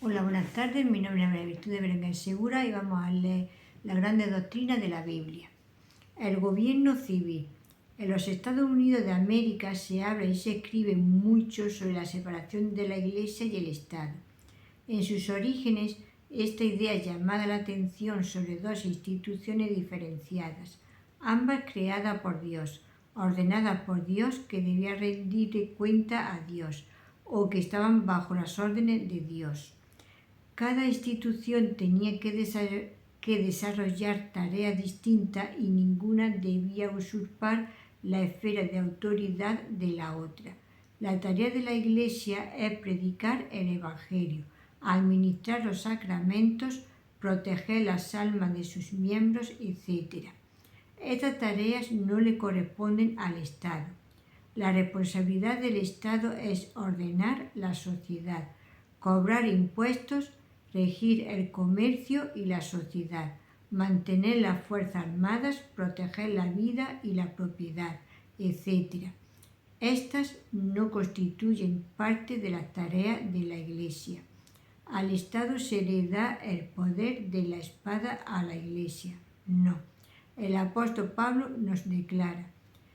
Hola, buenas tardes. Mi nombre es María Virtud Berenguer Segura y vamos a leer la grande doctrina de la Biblia. El gobierno civil. En los Estados Unidos de América se habla y se escribe mucho sobre la separación de la Iglesia y el Estado. En sus orígenes, esta idea llamaba la atención sobre dos instituciones diferenciadas, ambas creadas por Dios, ordenadas por Dios, que debía rendirle cuenta a Dios, o que estaban bajo las órdenes de Dios. Cada institución tenía que desarrollar tareas distintas y ninguna debía usurpar la esfera de autoridad de la otra. La tarea de la Iglesia es predicar el Evangelio, administrar los sacramentos, proteger las almas de sus miembros, etc. Estas tareas no le corresponden al Estado. La responsabilidad del Estado es ordenar la sociedad, cobrar impuestos, regir el comercio y la sociedad, mantener las fuerzas armadas, proteger la vida y la propiedad, etc. Estas no constituyen parte de la tarea de la Iglesia. Al Estado se le da el poder de la espada a la Iglesia. No. El apóstol Pablo nos declara: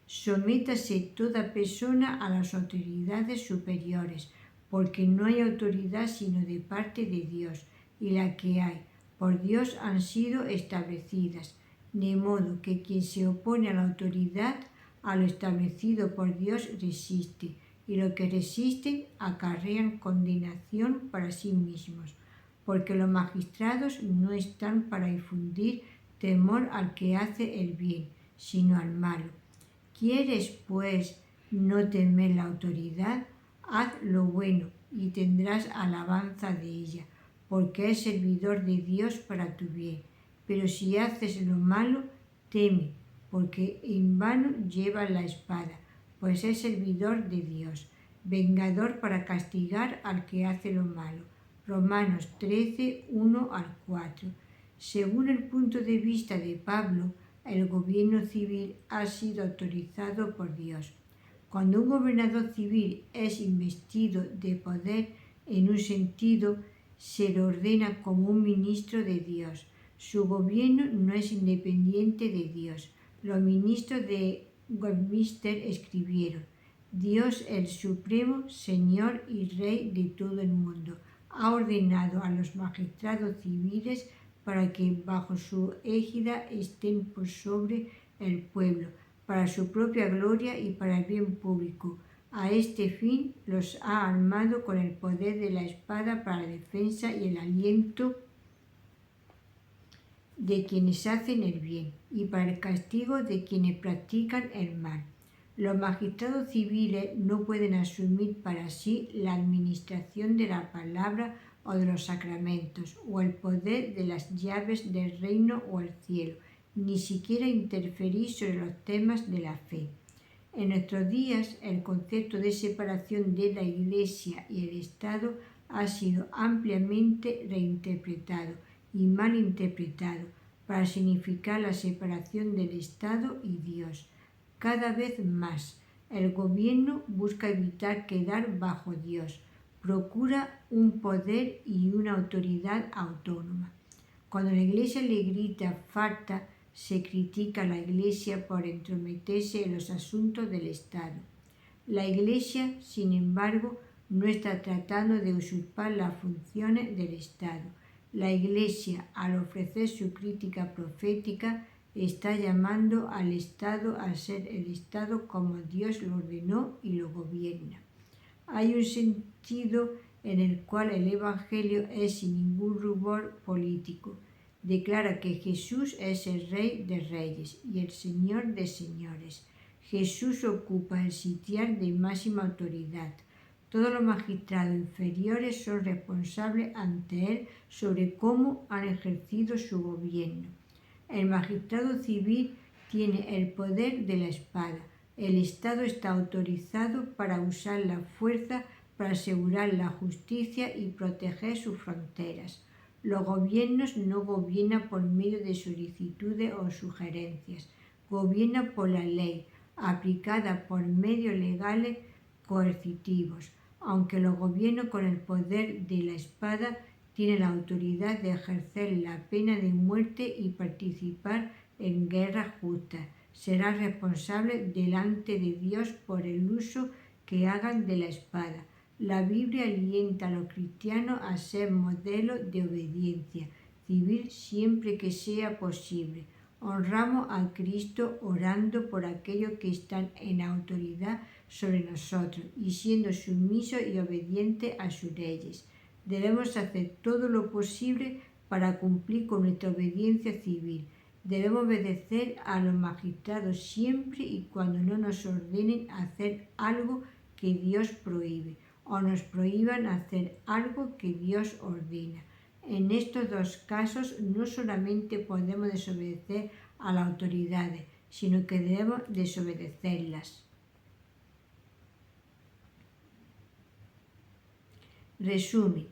sométase toda persona a las autoridades superiores, porque no hay autoridad sino de parte de Dios, y la que hay, por Dios han sido establecidas, de modo que quien se opone a la autoridad, a lo establecido por Dios, resiste, y los que resisten acarrean condenación para sí mismos, porque los magistrados no están para infundir temor al que hace el bien, sino al malo. ¿Quieres, pues, no temer la autoridad? Haz lo bueno y tendrás alabanza de ella, porque es servidor de Dios para tu bien. Pero si haces lo malo, teme, porque en vano llevas la espada, pues es servidor de Dios, vengador para castigar al que hace lo malo. Romanos 13, 1 al 4. Según el punto de vista de Pablo, el gobierno civil ha sido autorizado por Dios. Cuando un gobernador civil es investido de poder en un sentido, se le ordena como un ministro de Dios. Su gobierno no es independiente de Dios. Los ministros de Westminster escribieron: Dios, el Supremo, Señor y Rey de todo el mundo, ha ordenado a los magistrados civiles para que bajo su égida estén por sobre el pueblo, para su propia gloria y para el bien público. A este fin los ha armado con el poder de la espada para la defensa y el aliento de quienes hacen el bien y para el castigo de quienes practican el mal. Los magistrados civiles no pueden asumir para sí la administración de la palabra o de los sacramentos, o el poder de las llaves del reino o el cielo, ni siquiera interferir sobre los temas de la fe. En nuestros días, el concepto de separación de la Iglesia y el Estado ha sido ampliamente reinterpretado y mal interpretado para significar la separación del Estado y Dios. Cada vez más, el gobierno busca evitar quedar bajo Dios, procura un poder y una autoridad autónoma. Cuando la Iglesia le grita falta, se critica a la Iglesia por entrometerse en los asuntos del Estado. La Iglesia, sin embargo, no está tratando de usurpar las funciones del Estado. La Iglesia, al ofrecer su crítica profética, está llamando al Estado a ser el Estado como Dios lo ordenó y lo gobierna. Hay un sentido en el cual el Evangelio es sin ningún rubor político. Declara que Jesús es el Rey de Reyes y el Señor de Señores. Jesús ocupa el sitial de máxima autoridad. Todos los magistrados inferiores son responsables ante él sobre cómo han ejercido su gobierno. El magistrado civil tiene el poder de la espada. El Estado está autorizado para usar la fuerza para asegurar la justicia y proteger sus fronteras. Los gobiernos no gobiernan por medio de solicitudes o sugerencias, gobiernan por la ley, aplicada por medios legales coercitivos. Aunque los gobiernos con el poder de la espada tiene la autoridad de ejercer la pena de muerte y participar en guerras justas. Será responsable delante de Dios por el uso que hagan de la espada. La Biblia alienta a los cristianos a ser modelos de obediencia civil siempre que sea posible. Honramos a Cristo orando por aquellos que están en autoridad sobre nosotros y siendo sumisos y obedientes a sus leyes. Debemos hacer todo lo posible para cumplir con nuestra obediencia civil. Debemos obedecer a los magistrados siempre y cuando no nos ordenen hacer algo que Dios prohíbe o nos prohíban hacer algo que Dios ordena. En estos dos casos no solamente podemos desobedecer a las autoridades, sino que debemos desobedecerlas. Resumen.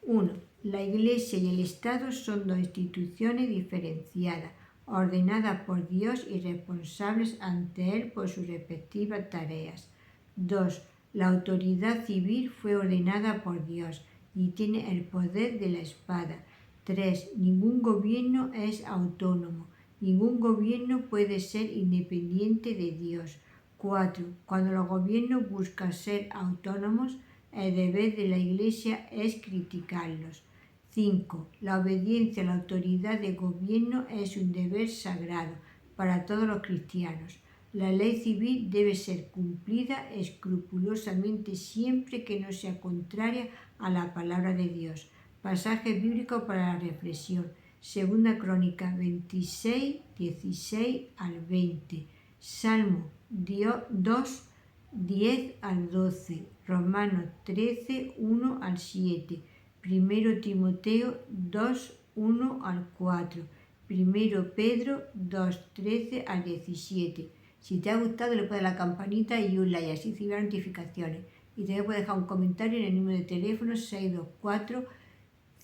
1. La Iglesia y el Estado son dos instituciones diferenciadas, ordenadas por Dios y responsables ante Él por sus respectivas tareas. 2. La autoridad civil fue ordenada por Dios y tiene el poder de la espada. 3. Ningún gobierno es autónomo. Ningún gobierno puede ser independiente de Dios. 4. Cuando los gobiernos buscan ser autónomos, el deber de la Iglesia es criticarlos. 5. La obediencia a la autoridad de gobierno es un deber sagrado para todos los cristianos. La ley civil debe ser cumplida escrupulosamente siempre que no sea contraria a la palabra de Dios. Pasaje bíblico para la reflexión. Segunda Crónica 26, 16 al 20. Salmo 2, 10 al 12. Romanos 13, 1 al 7. 1 Timoteo 2, 1 al 4. 1 Pedro 2, 13 al 17. Si te ha gustado, le puedes dar la campanita y un like, así recibirás notificaciones. Y también puedes dejar un comentario en el número de teléfono 624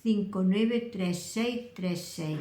593636.